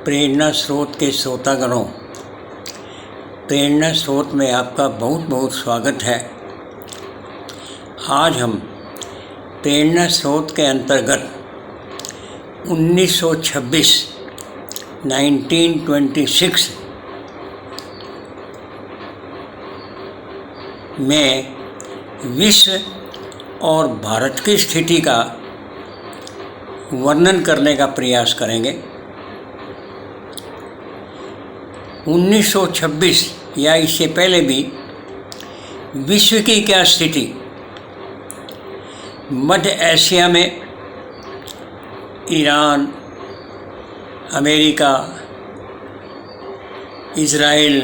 प्रेरणा स्रोत के श्रोतागणों, प्रेरणा स्रोत में आपका बहुत बहुत स्वागत है। आज हम प्रेरणा स्रोत के अंतर्गत 1926 में विश्व और भारत की स्थिति का वर्णन करने का प्रयास करेंगे। 1926 या इससे पहले भी विश्व की क्या स्थिति, मध्य एशिया में ईरान, अमेरिका, इज़राइल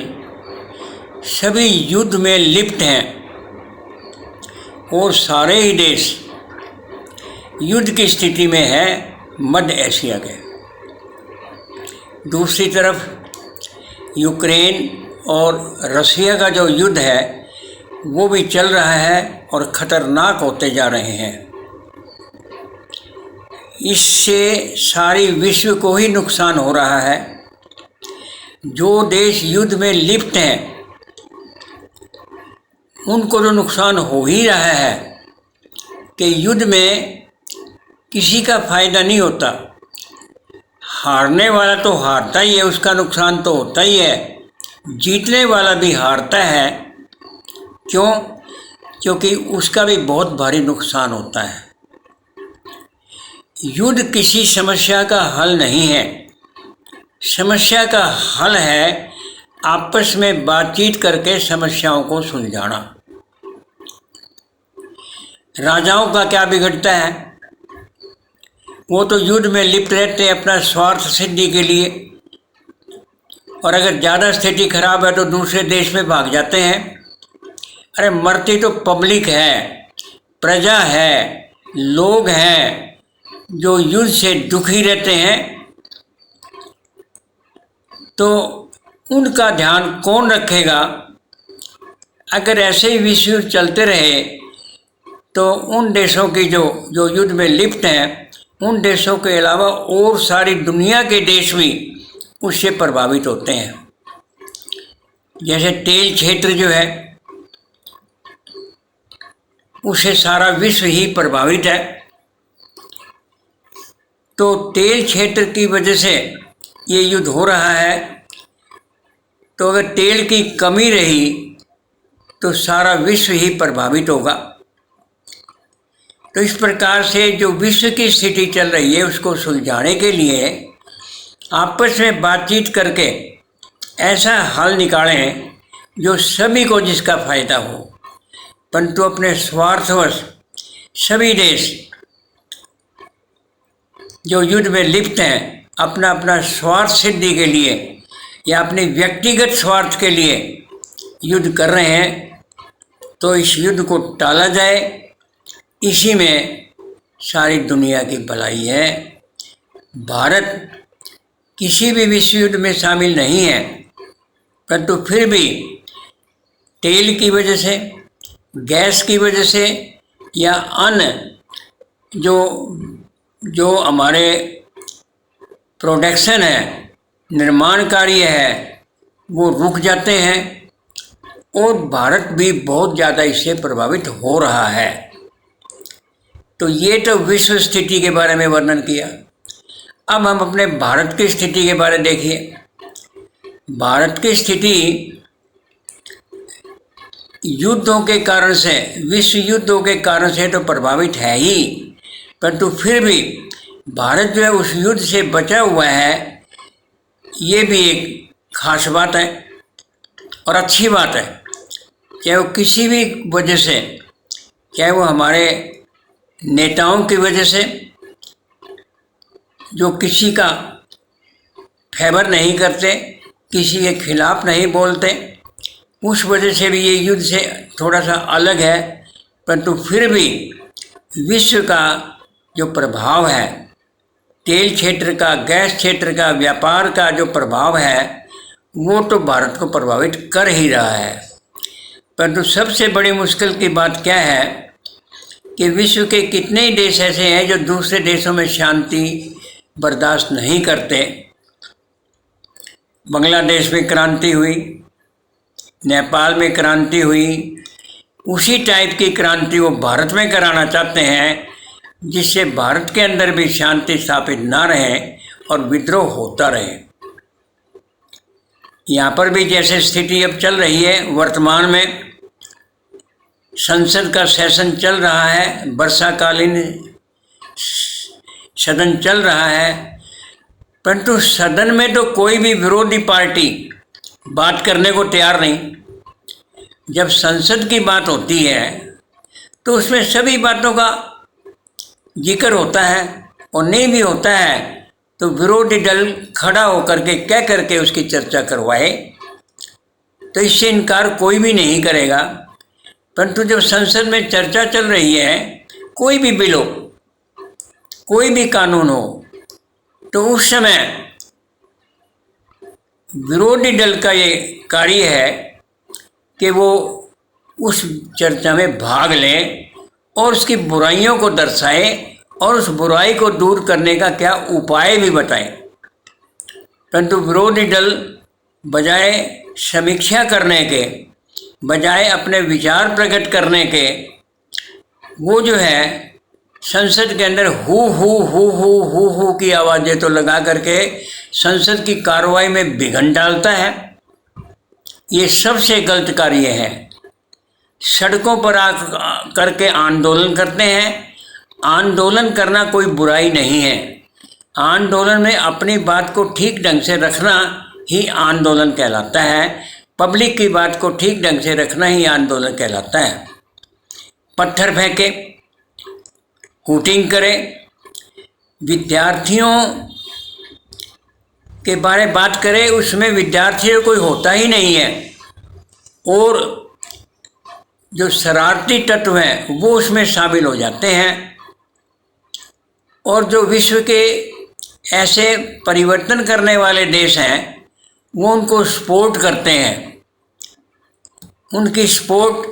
सभी युद्ध में लिप्त हैं और सारे ही देश युद्ध की स्थिति में है मध्य एशिया के। दूसरी तरफ यूक्रेन और रसिया का जो युद्ध है वो भी चल रहा है और ख़तरनाक होते जा रहे हैं। इससे सारी विश्व को ही नुकसान हो रहा है। जो देश युद्ध में लिप्त हैं उनको तो नुकसान हो ही रहा है कि युद्ध में किसी का फ़ायदा नहीं होता। हारने वाला तो हारता ही है, उसका नुकसान तो होता ही है। जीतने वाला भी हारता है। क्यों? क्योंकि उसका भी बहुत भारी नुकसान होता है। युद्ध किसी समस्या का हल नहीं है। समस्या का हल है आपस में बातचीत करके समस्याओं को सुलझाना। राजाओं का क्या बिगड़ता है? वो तो युद्ध में लिप्त रहते हैं अपना स्वार्थ सिद्धि के लिए, और अगर ज़्यादा स्थिति खराब है तो दूसरे देश में भाग जाते हैं। अरे मरती तो पब्लिक है, प्रजा है, लोग हैं जो युद्ध से दुखी रहते हैं। तो उनका ध्यान कौन रखेगा? अगर ऐसे ही विश्व युद्ध चलते रहे तो उन देशों की जो युद्ध में लिप्त हैं उन देशों के अलावा और सारी दुनिया के देश भी उससे प्रभावित होते हैं। जैसे तेल क्षेत्र जो है उससे सारा विश्व ही प्रभावित है। तो तेल क्षेत्र की वजह से ये युद्ध हो रहा है। तो अगर तेल की कमी रही तो सारा विश्व ही प्रभावित होगा। तो इस प्रकार से जो विश्व की स्थिति चल रही है उसको सुलझाने के लिए आपस में बातचीत करके ऐसा हल निकालें जो सभी को जिसका फ़ायदा हो। परंतु अपने स्वार्थवश सभी देश जो युद्ध में लिप्त हैं अपना अपना स्वार्थ सिद्धि के लिए या अपने व्यक्तिगत स्वार्थ के लिए युद्ध कर रहे हैं। तो इस युद्ध को टाला जाए, इसी में सारी दुनिया की भलाई है। भारत किसी भी विश्व युद्ध में शामिल नहीं है, परंतु फिर भी तेल की वजह से, गैस की वजह से या अन्य जो हमारे प्रोडक्शन है, निर्माण कार्य है, वो रुक जाते हैं और भारत भी बहुत ज़्यादा इससे प्रभावित हो रहा है। तो ये तो विश्व स्थिति के बारे में वर्णन किया। अब हम अपने भारत की स्थिति के बारे में देखिए। भारत की स्थिति युद्धों के कारण से, विश्व युद्धों के कारण से तो प्रभावित है ही, परंतु फिर भी भारत जो है उस युद्ध से बचा हुआ है। ये भी एक खास बात है और अच्छी बात है। चाहे वो किसी भी वजह से, चाहे वो हमारे नेताओं की वजह से जो किसी का फेवर नहीं करते, किसी के खिलाफ नहीं बोलते, उस वजह से भी ये युद्ध से थोड़ा सा अलग है। परंतु फिर भी विश्व का जो प्रभाव है, तेल क्षेत्र का, गैस क्षेत्र का, व्यापार का जो प्रभाव है वो तो भारत को प्रभावित कर ही रहा है। परंतु सबसे बड़ी मुश्किल की बात क्या है कि विश्व के कितने ही देश ऐसे हैं जो दूसरे देशों में शांति बर्दाश्त नहीं करते बांग्लादेश में क्रांति हुई, नेपाल में क्रांति हुई, उसी टाइप की क्रांति वो भारत में कराना चाहते हैं, जिससे भारत के अंदर भी शांति स्थापित ना रहे और विद्रोह होता रहे। यहाँ पर भी जैसे स्थिति अब चल रही है, वर्तमान में संसद का सेशन चल रहा है, वर्षाकालीन सदन चल रहा है, परंतु सदन में तो कोई भी विरोधी पार्टी बात करने को तैयार नहीं। जब संसद की बात होती है तो उसमें सभी बातों का जिक्र होता है, और नहीं भी होता है तो विरोधी दल खड़ा होकर के कह करके उसकी चर्चा करवाए, तो इससे इनकार कोई भी नहीं करेगा। परंतु जब संसद में चर्चा चल रही है, कोई भी बिल हो, कोई भी कानून हो, तो उस समय विरोधी दल का ये कार्य है कि वो उस चर्चा में भाग ले और उसकी बुराइयों को दर्शाए और उस बुराई को दूर करने का क्या उपाय भी बताए। परंतु विरोधी दल बजाय समीक्षा करने के, बजाय अपने विचार प्रकट करने के, वो जो है संसद के अंदर हु की आवाज़ें तो लगा करके संसद की कार्रवाई में विघ्न डालता है। ये सबसे गलत कार्य है। सड़कों पर आ करके आंदोलन करते हैं। आंदोलन करना कोई बुराई नहीं है। आंदोलन में अपनी बात को ठीक ढंग से रखना ही आंदोलन कहलाता है। पब्लिक की बात को ठीक ढंग से रखना ही आंदोलन कहलाता है। पत्थर फेंके, हूटिंग करे, विद्यार्थियों के बारे में बात करे, उसमें विद्यार्थियों कोई होता ही नहीं है, और जो शरारती तत्व हैं वो उसमें शामिल हो जाते हैं, और जो विश्व के ऐसे परिवर्तन करने वाले देश हैं वो उनको सपोर्ट करते हैं। उनकी सपोर्ट,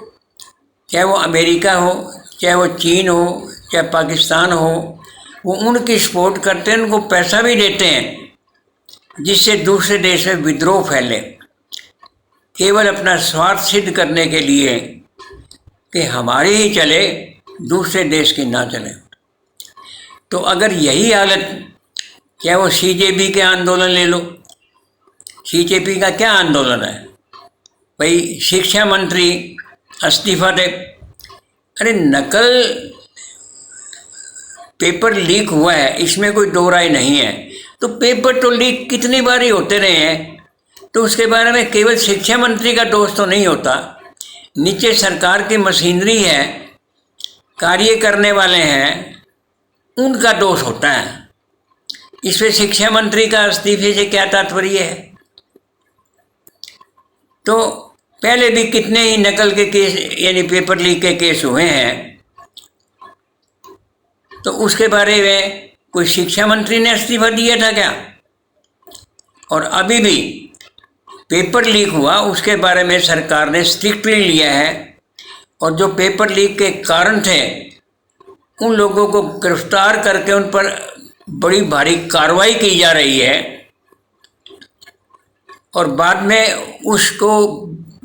चाहे वो अमेरिका हो, चाहे वो चीन हो, चाहे पाकिस्तान हो, वो उनकी सपोर्ट करते हैं, उनको पैसा भी देते हैं, जिससे दूसरे देश में विद्रोह फैले, केवल अपना स्वार्थ सिद्ध करने के लिए कि हमारी ही चले, दूसरे देश की ना चले। तो अगर यही हालत, क्या वो सीजेपी के आंदोलन ले लो, सीजेपी का क्या आंदोलन है भाई, शिक्षा मंत्री इस्तीफा दे। अरे नकल पेपर लीक हुआ है, इसमें कोई दो राय नहीं है, तो पेपर तो लीक कितनी बार ही होते रहे हैं, तो उसके बारे में केवल शिक्षा मंत्री का दोष तो नहीं होता। नीचे सरकार की मशीनरी है, कार्य करने वाले हैं, उनका दोष होता है। इसमें शिक्षा मंत्री का इस्तीफे से क्या तात्पर्य है? तो पहले भी कितने ही नकल के केस, यानी पेपर लीक के केस हुए हैं, तो उसके बारे में कोई शिक्षा मंत्री ने इस्तीफा दिया था क्या? और अभी भी पेपर लीक हुआ, उसके बारे में सरकार ने स्ट्रिक्टली लिया है, और जो पेपर लीक के कारण थे उन लोगों को गिरफ्तार करके उन पर बड़ी भारी कार्रवाई की जा रही है, और बाद में उसको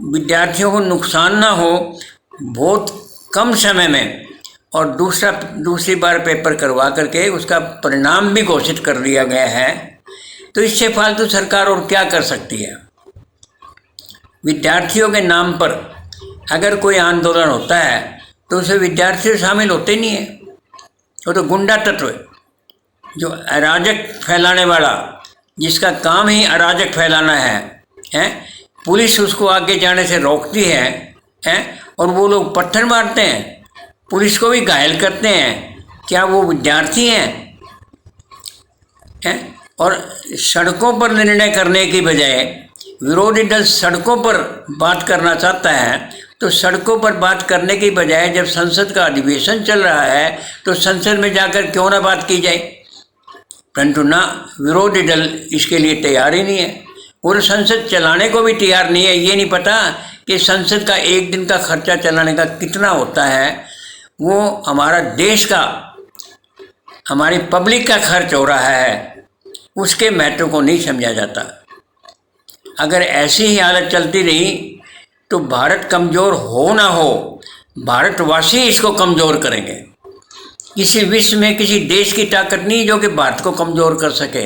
विद्यार्थियों को नुकसान ना हो, बहुत कम समय में और दूसरी बार पेपर करवा करके उसका परिणाम भी घोषित कर दिया गया है। तो इससे फालतू सरकार और क्या कर सकती है? विद्यार्थियों के नाम पर अगर कोई आंदोलन होता है तो उसमें विद्यार्थी शामिल होते नहीं है, वो तो गुंडा तत्व है, जो अराजक फैलाने वाला, जिसका काम ही अराजक फैलाना है? पुलिस उसको आगे जाने से रोकती है, और वो लोग पत्थर मारते हैं, पुलिस को भी घायल करते हैं। क्या वो विद्यार्थी हैं? और सड़कों पर निर्णय करने की बजाय विरोधी दल सड़कों पर बात करना चाहता है, तो सड़कों पर बात करने की बजाय जब संसद का अधिवेशन चल रहा है तो संसद में जाकर क्यों ना बात की जाए? परंतु ना, विरोधी दल इसके लिए तैयार ही नहीं है, और संसद चलाने को भी तैयार नहीं है। ये नहीं पता कि संसद का एक दिन का खर्चा चलाने का कितना होता है। वो हमारा देश का, हमारी पब्लिक का खर्च हो रहा है, उसके महत्व को नहीं समझा जाता। अगर ऐसी ही हालत चलती रही तो भारत कमज़ोर हो ना हो, भारतवासी इसको कमज़ोर करेंगे। किसी विश्व में किसी देश की ताकत नहीं जो कि भारत को कमज़ोर कर सके।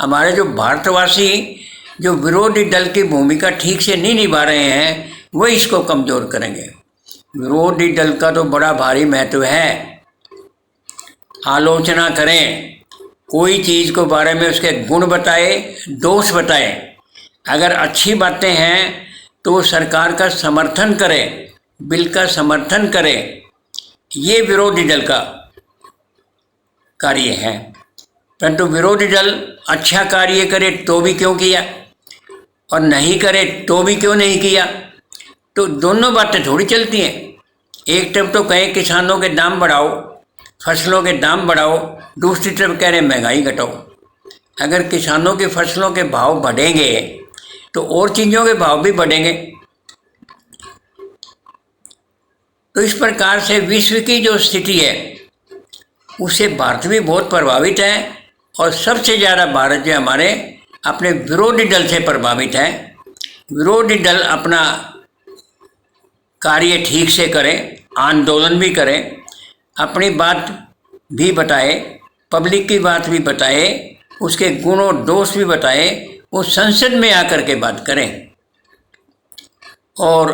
हमारे जो भारतवासी जो विरोधी दल की भूमिका ठीक से नहीं निभा रहे हैं, वो इसको कमज़ोर करेंगे। विरोधी दल का तो बड़ा भारी महत्व है। आलोचना करें, कोई चीज़ को बारे में उसके गुण बताए, दोष बताए। अगर अच्छी बातें हैं तो सरकार का समर्थन करें, बिल का समर्थन करें। ये विरोधी दल का कार्य है। परंतु विरोधी दल अच्छा कार्य करे तो भी क्यों किया, और नहीं करे तो भी क्यों नहीं किया। तो दोनों बातें थोड़ी चलती हैं। एक तरफ तो कहें किसानों के दाम बढ़ाओ, फसलों के दाम बढ़ाओ, दूसरी तरफ कह रहे महंगाई घटाओ। अगर किसानों की फसलों के भाव बढ़ेंगे तो और चीज़ों के भाव भी बढ़ेंगे। तो इस प्रकार से विश्व की जो स्थिति है उससे भारत भी बहुत प्रभावित है, और सबसे ज़्यादा भारत जो हमारे अपने विरोधी दल से प्रभावित है। विरोधी दल अपना कार्य ठीक से करें, आंदोलन भी करें, अपनी बात भी बताए, पब्लिक की बात भी बताए, उसके गुण और दोष भी बताए, वो संसद में आकर के बात करें। और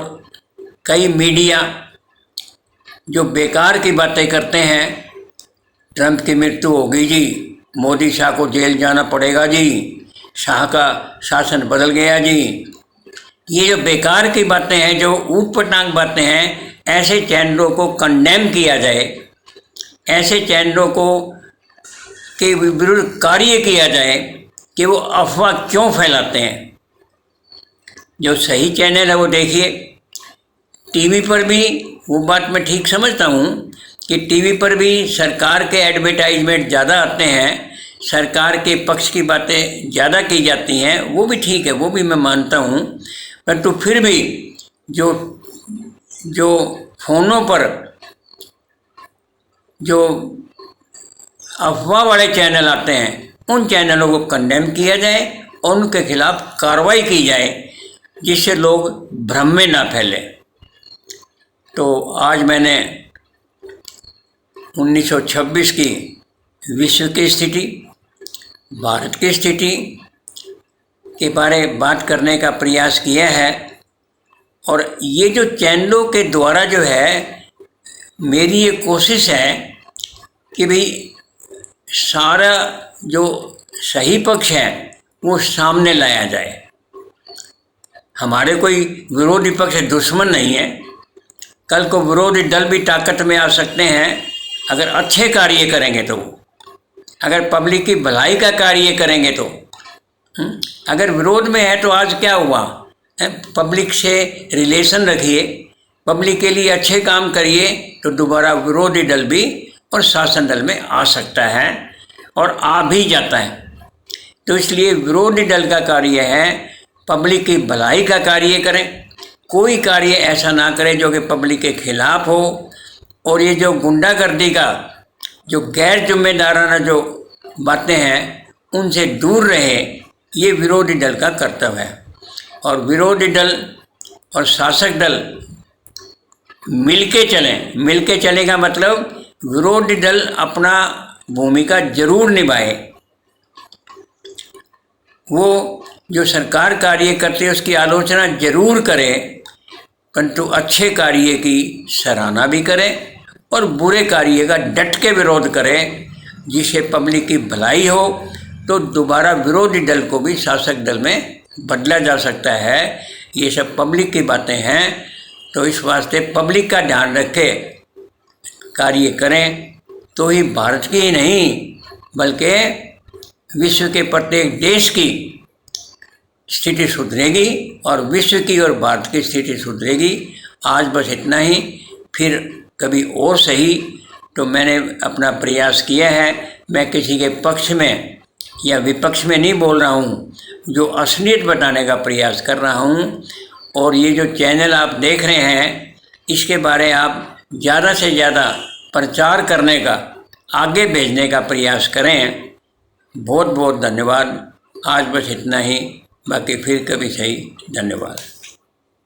कई मीडिया जो बेकार की बातें करते हैं, ट्रंप की मृत्यु होगी जी, मोदी शाह को जेल जाना पड़ेगा जी, शाह का शासन बदल गया जी, ये जो बेकार की बातें हैं, जो ऊटपटांग बातें हैं, ऐसे चैनलों को कंडेम किया जाए, ऐसे चैनलों को के विरुद्ध कार्य किया जाए कि वो अफवाह क्यों फैलाते हैं। जो सही चैनल है वो देखिए। टीवी पर भी वो बात मैं ठीक समझता हूँ कि टीवी पर भी सरकार के एडवर्टाइजमेंट ज़्यादा आते हैं, सरकार के पक्ष की बातें ज़्यादा की जाती हैं, वो भी ठीक है, वो भी मैं मानता हूँ। परंतु फिर भी जो फ़ोनों पर जो अफवाह वाले चैनल आते हैं, उन चैनलों को कंडेम किया जाए और उनके खिलाफ कार्रवाई की जाए, जिससे लोग भ्रम में ना फैले। तो आज मैंने 1926 की विश्व की स्थिति, भारत की स्थिति के बारे में बात करने का प्रयास किया है। और ये जो चैनलों के द्वारा जो है, मेरी ये कोशिश है कि भाई सारा जो सही पक्ष है वो सामने लाया जाए। हमारे कोई विरोधी पक्ष दुश्मन नहीं है। कल को विरोधी दल भी ताकत में आ सकते हैं अगर अच्छे कार्य करेंगे तो, अगर पब्लिक की भलाई का कार्य करेंगे तो। अगर विरोध में है तो आज क्या हुआ, पब्लिक से रिलेशन रखिए, पब्लिक के लिए अच्छे काम करिए, तो दोबारा विरोधी दल भी और शासन दल में आ सकता है और आ भी जाता है। तो इसलिए विरोधी दल का कार्य है पब्लिक की भलाई का कार्य करें, कोई कार्य ऐसा ना करें जो कि पब्लिक के खिलाफ हो। और ये जो गुंडागर्दी का, जो गैर जिम्मेदाराना जो बातें हैं, उनसे दूर रहे, ये विरोधी दल का कर्तव्य है। और विरोधी दल और शासक दल मिलके चलें। मिलके चले का मतलब विरोधी दल अपना भूमिका जरूर निभाए, वो जो सरकार कार्य करती है उसकी आलोचना जरूर करे, परंतु अच्छे कार्य की सराहना भी करें और बुरे कार्य का डट के विरोध करें, जिससे पब्लिक की भलाई हो। तो दोबारा विरोधी दल को भी शासक दल में बदला जा सकता है। ये सब पब्लिक की बातें हैं, तो इस वास्ते पब्लिक का ध्यान रखें, कार्य करें, तो ही भारत की ही नहीं बल्कि विश्व के प्रत्येक देश की स्थिति सुधरेगी और विश्व की और भारत की स्थिति सुधरेगी। आज बस इतना ही, फिर कभी और सही। तो मैंने अपना प्रयास किया है, मैं किसी के पक्ष में या विपक्ष में नहीं बोल रहा हूँ, जो असलियत बताने का प्रयास कर रहा हूँ। और ये जो चैनल आप देख रहे हैं, इसके बारे आप ज़्यादा से ज़्यादा प्रचार करने का, आगे भेजने का प्रयास करें। बहुत बहुत धन्यवाद। आज बस इतना ही। बाकी फिर कभी सही। धन्यवाद।